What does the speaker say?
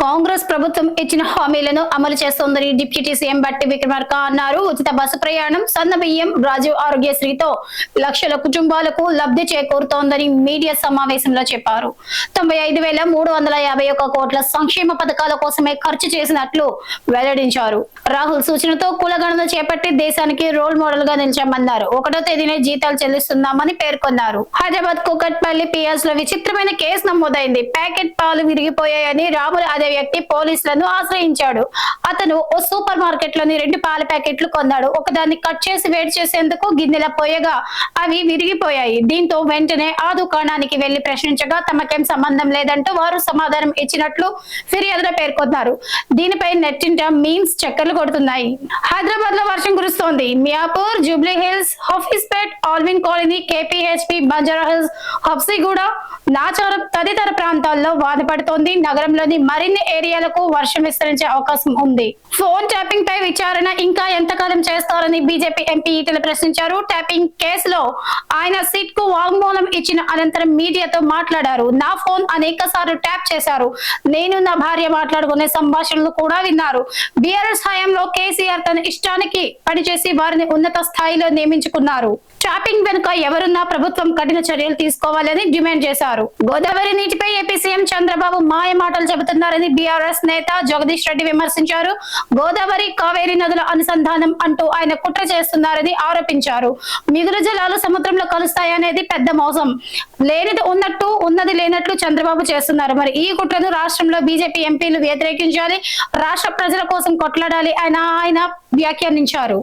కాంగ్రెస్ ప్రభుత్వం ఇచ్చిన హామీలను అమలు చేస్తోందని డిప్యూటీ సీఎం బట్టి విక్రమార్క అన్నారు. ఉచిత బస్సు ప్రయాణం, సన్న బియ్యం, రాజీవ్ ఆరోగ్యశ్రీతో లక్షల కుటుంబాలకు లబ్ధి చేకూరుతోందని మీడియా సమావేశంలో చెప్పారు. 95,351 కోట్ల సంక్షేమ పథకాల కోసమే ఖర్చు చేసినట్లు వెల్లడించారు. రాహుల్ సూచనతో కులగణన చేపట్టి దేశానికి రోల్ మోడల్ గా నిలిచామన్నారు. 1వ తేదీనే జీతాలు చెల్లిస్తున్నామని పేర్కొన్నారు. హైదరాబాద్ కూకట్పల్లి పిఎస్ లో విచిత్రమైన కేసు నమోదైంది. ప్యాకెట్ పాలు విరిగిపోయాయని రాములు అదే వ్యక్తి పోలీసులను ఆశ్రయించాడు. అతను ఓ సూపర్ మార్కెట్ లోని 2 పాల ప్యాకెట్లు కొన్నాడు. ఒకదాన్ని కట్ చేసి వేడి చేసేందుకు గిన్నెల పోయగా అవి విరిగిపోయాయి. దీంతో వెంటనే ఆ దుకాణానికి వెళ్లి ప్రశ్నించగా తమకేం సంబంధం లేదంటూ వారు సమాధానం ఇచ్చినట్లు ఫిర్యాదులో పేర్కొన్నారు. దీనిపై నెట్టింట మీమ్స్ చక్కర్లు కొడుతున్నాయి. హైదరాబాద్ లో వర్షం కురుస్తోంది. మియాపూర్, జూబ్లీ హిల్స్, హఫీజ్పేట్, ఆల్విన్ కాలనీ, కేపీహెచ్పీ, బంజారా హిల్స్, హబ్సిగూడ, నాచారం తదితర ప్రాంతాల్లో వాన పడుతోంది. నగరంలోని మరిన్ని ఏరియాలకు వర్షం విస్తరించే అవకాశం ఉంది. ఫోన్ ట్యాపింగ్ పై విచారణ ఇంకా ఎంతకాలం చేస్తారని బీజేపీ ఎంపీ ఈటెల ప్రశ్నించారు. ట్యాపింగ్ కేసులో ఆయన సిట్ కు వాంగ్మూలం ఇచ్చిన అనంతరం మీడియాతో మాట్లాడారు. నా ఫోన్ అనేక సార్లు ట్యాప్ చేశారు. నేను నా భార్య మాట్లాడుకునే సంభాషణలు కూడా విన్నారు. బీఆర్ఎస్ హయాంలో కేసీఆర్ తన ఇష్టానికి పనిచేసి వారిని ఉన్నత స్థాయిలో నియమించుకున్నారు. ట్యాపింగ్ వెనుక ఎవరున్నా ప్రభుత్వం కఠిన చర్యలు తీసుకోవాలని డిమాండ్ చేశారు. గోదావరి నీటిపై ఏపీ సీఎం చంద్రబాబు మాయ మాటలు చెబుతున్నారని బీఆర్ఎస్ నేత జగదీష్ రెడ్డి విమర్శించారు. గోదావరి, కావేరీ నదుల అనుసంధానం అంటూ ఆయన కుట్ర చేస్తున్నారని ఆరోపించారు. మిగులు జలాలు సముద్రంలో కలుస్తాయనేది పెద్ద మోసం. లేనిది ఉన్నట్టు, ఉన్నది లేనట్లు చంద్రబాబు చేస్తున్నారు. మరి ఈ కుట్రను రాష్ట్రంలో బీజేపీ ఎంపీలు వ్యతిరేకించాలి. రాష్ట్ర ప్రజల కోసం కొట్లాడాలి ఆయన వ్యాఖ్యానించారు.